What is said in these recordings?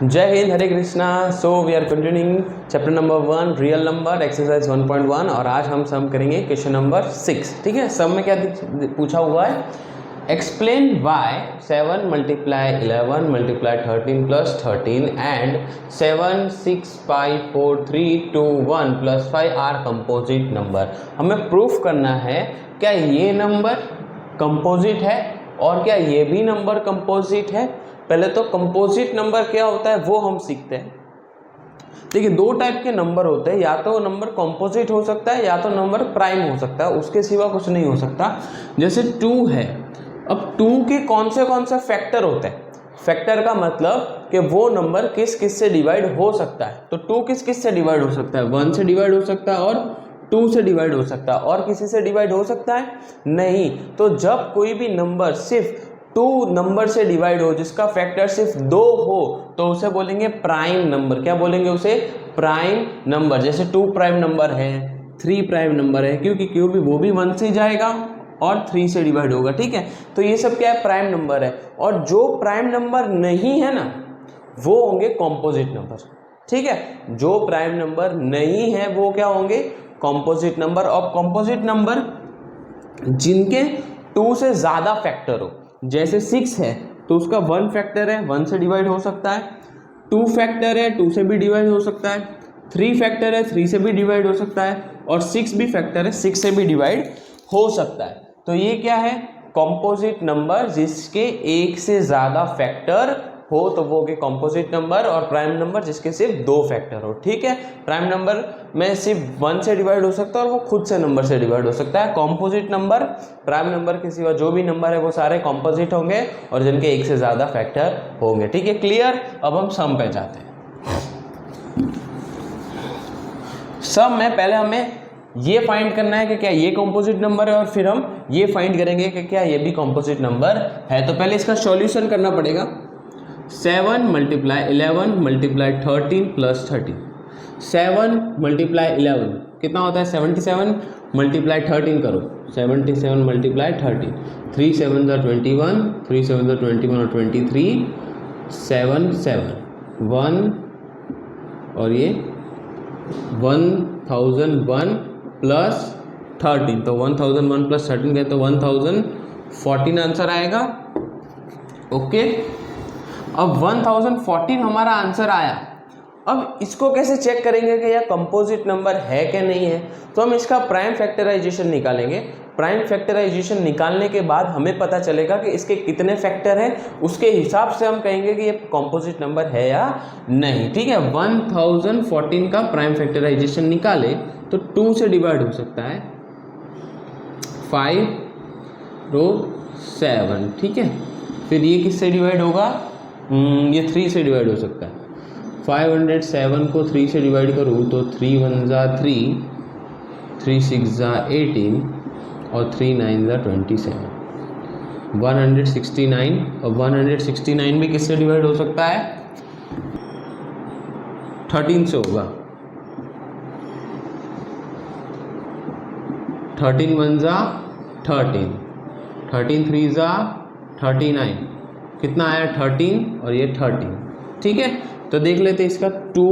जय Hind, Hare Krishna. So we are continuing chapter number 1 real number exercise 1.1 और आज हम सम करेंगे क्वेश्चन नंबर 6। ठीक है, सम में क्या पूछा हुआ है, explain why 7 multiply 11 multiply 13 plus 13 and 7 6 5 4 3 2 1 plus 5 are composite number. हमें प्रूफ करना है क्या ये नंबर कंपोजिट है और क्या ये भी नंबर कंपोजिट है। पहले तो कंपोजिट नंबर क्या होता है वो हम सीखते हैं। देखिए, दो टाइप के नंबर होते हैं, या तो नंबर कंपोजिट हो सकता है या तो नंबर प्राइम हो सकता है, उसके सिवा कुछ नहीं हो सकता। जैसे 2 है, अब 2 के कौन से फैक्टर होते हैं। फैक्टर का मतलब कि वो नंबर किस किस से डिवाइड हो सकता है। तो 2 किस किस से डिवाइड हो सकता है, 1 से डिवाइड हो सकता है और 2 से डिवाइड हो सकता है, और किसी से डिवाइड हो सकता है नहीं। तो जब कोई भी नंबर सिर्फ 2 नंबर से डिवाइड हो, जिसका फैक्टर सिर्फ 2 हो, तो उसे बोलेंगे प्राइम नंबर। क्या बोलेंगे उसे? Prime number. जैसे 2 प्राइम नंबर है, 3 प्राइम नंबर है, क्योंकि वो भी 1 से जाएगा और 3 से डिवाइड होगा। ठीक है, तो ये सब क्या है, प्राइम नंबर है। और जो प्राइम नंबर नहीं है ना, वो होंगे कॉम्पोजिट नंबर। ठीक है, जो प्राइम नंबर नहीं है वो क्या होंगे, कॉम्पोजिट नंबर। और कॉम्पोजिट नंबर जिनके 2 से ज्यादा फैक्टर हो, जैसे 6 है तो उसका 1 फैक्टर है, 1 से डिवाइड हो सकता है। 2 फैक्टर है, 2 से भी डिवाइड हो सकता है। 3 फैक्टर है, 3 से भी डिवाइड हो सकता है। और 6 भी फैक्टर है, 6 से भी डिवाइड हो सकता है। तो ये क्या है, कॉम्पोजिट नंबर जिसके एक से ज़्यादा फैक्टर हो तो वो के कॉम्पोजिट नंबर। और प्राइम नंबर जिसके सिर्फ 2 फैक्टर हो। ठीक है, प्राइम नंबर में सिर्फ 1 से डिवाइड हो सकता है और वो खुद से नंबर से डिवाइड हो सकता है। कॉम्पोजिट नंबर प्राइम नंबर के सिवा जो भी नंबर है वो सारे कॉम्पोजिट होंगे और जिनके एक से ज़्यादा फैक्टर होंगे। ठीक है, क्लियर। अब हम सम पे जाते हैं। सम में पहले हमें ये फाइंड करना है कि क्या ये कॉम्पोजिट नंबर है, और फिर हम ये फाइंड करेंगे कि क्या ये भी कॉम्पोजिट नंबर है। तो पहले इसका सॉल्यूशन करना पड़ेगा। 7 मल्टीप्लाई 11 मल्टीप्लाई 13 प्लस 13। 7 मल्टीप्लाई 11 कितना होता है, 77 मल्टीप्लाई 13 करो, 77 मल्टीप्लाई 13। 3 7 21, 3 7 21 और 23, 7 7 1 और ये 1001 प्लस 13। तो 1001 प्लस 13 गए तो 1014 आंसर आएगा। ओके, अब 1014 हमारा आंसर आया। अब इसको कैसे चेक करेंगे कि यह कंपोजिट नंबर है कि नहीं है। तो हम इसका प्राइम फैक्टराइजेशन निकालेंगे। प्राइम फैक्टराइजेशन निकालने के बाद हमें पता चलेगा कि इसके कितने फैक्टर हैं, उसके हिसाब से हम कहेंगे कि ये कंपोजिट नंबर है या नहीं। ठीक है, 1014 का प्राइम फैक्टराइजेशन निकाले तो 2 से डिवाइड हो सकता है, 5 रो 7। ठीक है, फिर ये किससे डिवाइड होगा, ये 3 से डिवाइड हो सकता है। 507 को 3 से डिवाइड करूँ तो 3 1 जा 3, 3 6 जा 18 और 3 9 जा 27। 169, और 169 भी किससे डिवाइड हो सकता है, 13 से होगा। 13 1 जा 13, 13 3 जा 39, कितना आया 13 और ये 13। ठीक है, तो देख लेते इसका 2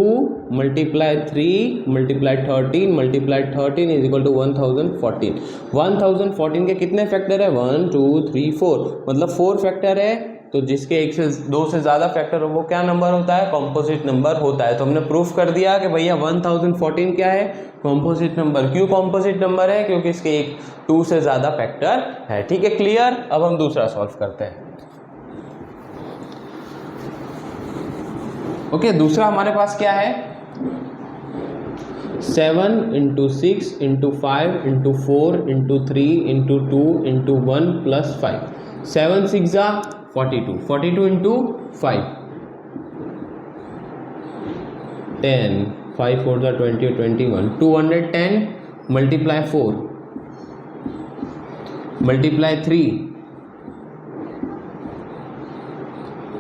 multiply 3 multiply 13 multiply 13 is equal to 1014। 1014 के कितने फैक्टर है, 1 2 3 4, मतलब 4 फैक्टर है। तो जिसके एक से 2 से ज़्यादा फैक्टर हो वो क्या नंबर होता है, कॉम्पोजिट नंबर होता है। तो हमने प्रूफ कर दिया कि भैया 1014 क्या है, कॉम्पोजिट नंबर। क्यों कॉम्पोजिट नंबर है, क्योंकि इसके एक 2 से ज़्यादा फैक्टर है। ठीक है, क्लियर। अब हम दूसरा सॉल्व करते हैं। ओके, दूसरा हमारे पास क्या है, 7 × 6 × 5 × 4 × 3 × 2 × 1 प्लस 5। 7 6 जा 42, 42 × 5 10, 5 4 जा 20 और 21, 210 मल्टीप्लाई 4 मल्टीप्लाई 3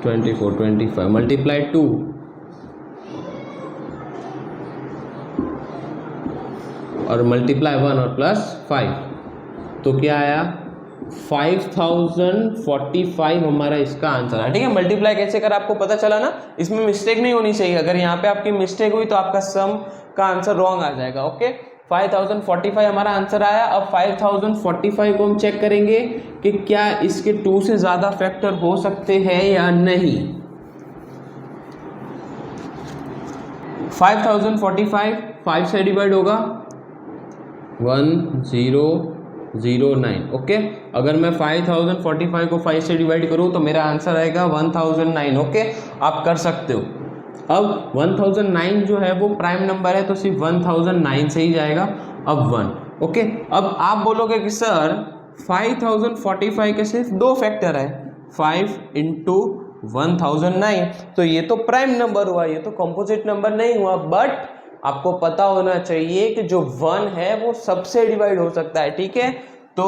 24 25 मल्टीप्लाई 2 और मल्टीप्लाई 1 और प्लस 5, तो क्या आया 5045 हमारा इसका आंसर है। ठीक है, मल्टीप्लाई कैसे कर आपको पता चला ना, इसमें मिस्टेक नहीं होनी चाहिए। अगर यहाँ पे आपकी मिस्टेक हुई तो आपका सम का आंसर रॉन्ग आ जाएगा। ओके, 5045 हमारा आंसर आया। अब 5045 को हम चेक करेंगे कि क्या इसके 2 से ज्यादा फैक्टर हो सकते हैं या नहीं। 5045 5 से डिवाइड होगा 1009। ओके, अगर मैं 5045 को 5 से डिवाइड करूं तो मेरा आंसर आएगा 1009। ओके, आप कर सकते हो। अब 1009 जो है वो प्राइम नंबर है तो सिर्फ 1009 से ही जाएगा। अब 1। ओके, अब आप बोलोगे कि सर 5045 के सिर्फ 2 फैक्टर है, 5 इंटू 1009, तो ये तो प्राइम नंबर हुआ, ये तो कंपोजिट नंबर नहीं हुआ। बट आपको पता होना चाहिए कि जो 1 है वो सबसे डिवाइड हो सकता है। ठीक है, तो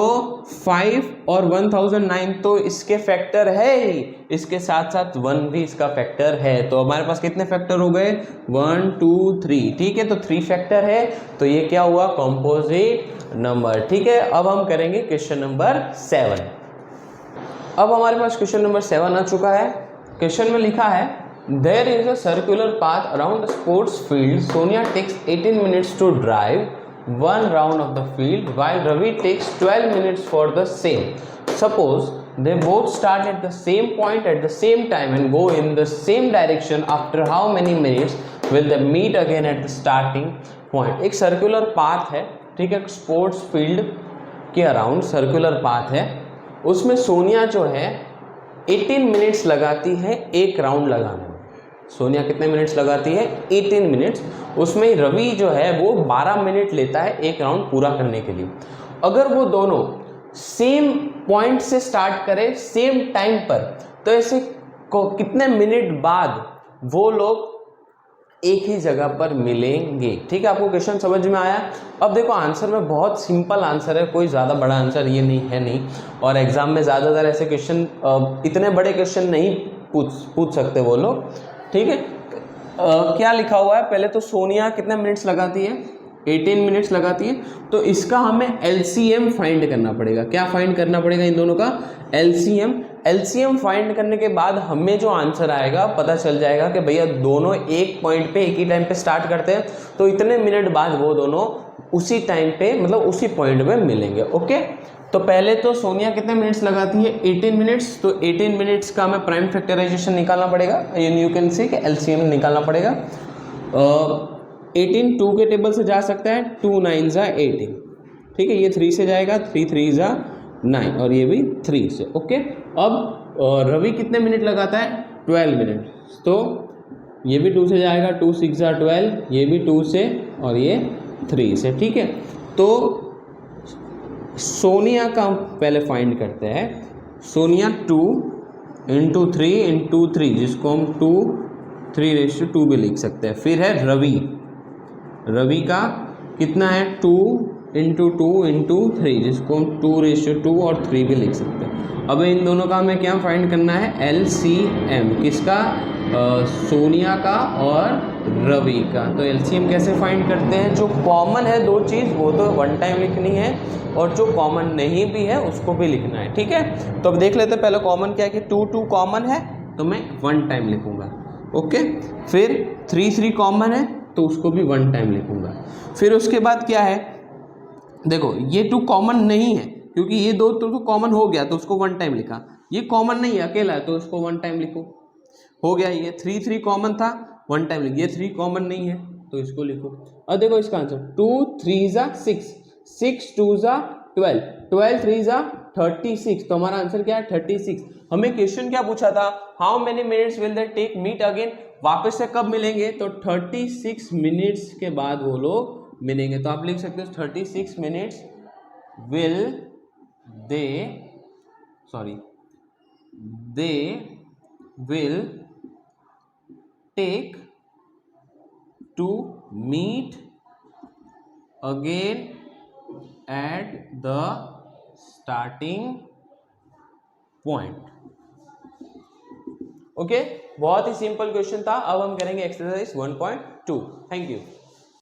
5 और 1009 तो इसके फैक्टर है ही, इसके साथ साथ 1 भी इसका फैक्टर है। तो हमारे पास कितने फैक्टर हो गए? 1 2 3। ठीक है, तो 3 फैक्टर है, तो ये क्या हुआ? Composite number. ठीक है, अब हम करेंगे क्वेश्चन नंबर 7। अब हमारे पास क्वेश्चन नंबर 7 आ चुका है। क्वेश्चन में लिखा है there is a circular path around the sports field, Sonia takes 18 minutes to drive 1 round of the field while Ravi takes 12 minutes for the same. Suppose they both start at the same point at the same time and go in the same direction. After how many minutes will they meet again at the starting point? एक circular path है, ठीक है, sports field के around circular path है। उसमें सोनिया जो है 18 minutes लगाती है एक राउंड लगाने में। सोनिया कितने मिनट्स लगाती है? 18 मिनट्स। उसमें रवि जो है वो 12 मिनट लेता है एक राउंड पूरा करने के लिए। अगर वो दोनों सेम पॉइंट से स्टार्ट करें सेम टाइम पर, तो ऐसे कितने मिनट बाद वो लोग एक ही जगह पर मिलेंगे? ठीक है, आपको क्वेश्चन समझ में आया? अब देखो आंसर में बहुत सिंपल आंसर है, कोई ज़्यादा बड़ा आंसर ये नहीं है नहीं। और एग्जाम में ज़्यादातर ऐसे क्वेश्चन इतने बड़े क्वेश्चन नहीं पूछ सकते वो लोग। ठीक है, क्या लिखा हुआ है? पहले तो सोनिया कितने मिनट्स लगाती है? 18 मिनट्स लगाती है। तो इसका हमें एलसीएम फाइंड करना पड़ेगा। क्या फाइंड करना पड़ेगा? इन दोनों का एलसीएम। एलसीएम फाइंड करने के बाद हमें जो आंसर आएगा पता चल जाएगा कि भैया दोनों एक पॉइंट पे एक ही टाइम पे स्टार्ट करते हैं, तो इतने मिनट बाद वो दोनों उसी टाइम पे मतलब उसी पॉइंट में मिलेंगे। ओके, तो पहले तो सोनिया कितने मिनट्स लगाती है? 18 मिनट्स। तो 18 मिनट्स का हमें प्राइम फैक्टराइजेशन निकालना पड़ेगा, यू कैन सी कि एलसीएम निकालना पड़ेगा। 18 2 के टेबल से जा सकता है, 2 9 जा 18। ठीक है, ये 3 से जाएगा, 3 3 जा 9 और ये भी 3 से। ओके, अब रवि कितने मिनट लगाता है? 12 मिनट। तो ये भी 2 से जाएगा, 2 6 जा 12, ये भी 2 से और ये 3 से। ठीक है, तो सोनिया का पहले फाइंड करते हैं। सोनिया 2 इंटू 3 इंटू 3, जिसको हम 2 3/2 भी लिख सकते हैं। फिर है रवि, रवि का कितना है? 2 इंटू 2 इंटू 3, जिसको हम 2/2 और 3 भी लिख सकते हैं। अब इन दोनों का हमें क्या फाइंड करना है? एलसीएम। किसका? सोनिया का और रवि का। तो एलसीएम कैसे फाइंड करते हैं? जो कॉमन है दो चीज़ वो तो वन टाइम लिखनी है, और जो कॉमन नहीं भी है उसको भी लिखना है। ठीक है, तो अब देख लेते हैं। पहले कॉमन क्या है कि 2 2 कॉमन है तो मैं 1 टाइम लिखूंगा। ओके, फिर 3 3 कॉमन है तो उसको भी 1 टाइम लिखूंगा। फिर उसके बाद क्या है? देखो ये 2 कॉमन नहीं है क्योंकि ये दो तो कॉमन हो गया तो उसको 1 टाइम लिखा। ये कॉमन नहीं है, अकेला है, तो उसको 1 टाइम लिखो, हो गया। ये 3 3 कॉमन था, 1 टाइम लिखो। ये 3 कॉमन नहीं है तो इसको लिखो। और देखो इसका आंसर 2 3 जा 6, 6 2 जा 12, 12 3 जा 36। तो हमारा आंसर क्या है? 36। हमें क्वेश्चन क्या पूछा था? How many minutes will they take meet again? वापस से कब मिलेंगे? तो 36 मिनट्स के बाद वो लोग मिलेंगे। तो आप लिख सकते हो 36 minutes will they will take to meet again at the starting point. Okay, बहुत ही सिंपल क्वेश्चन था। अब हम करेंगे एक्सरसाइज 1.2। Thank you.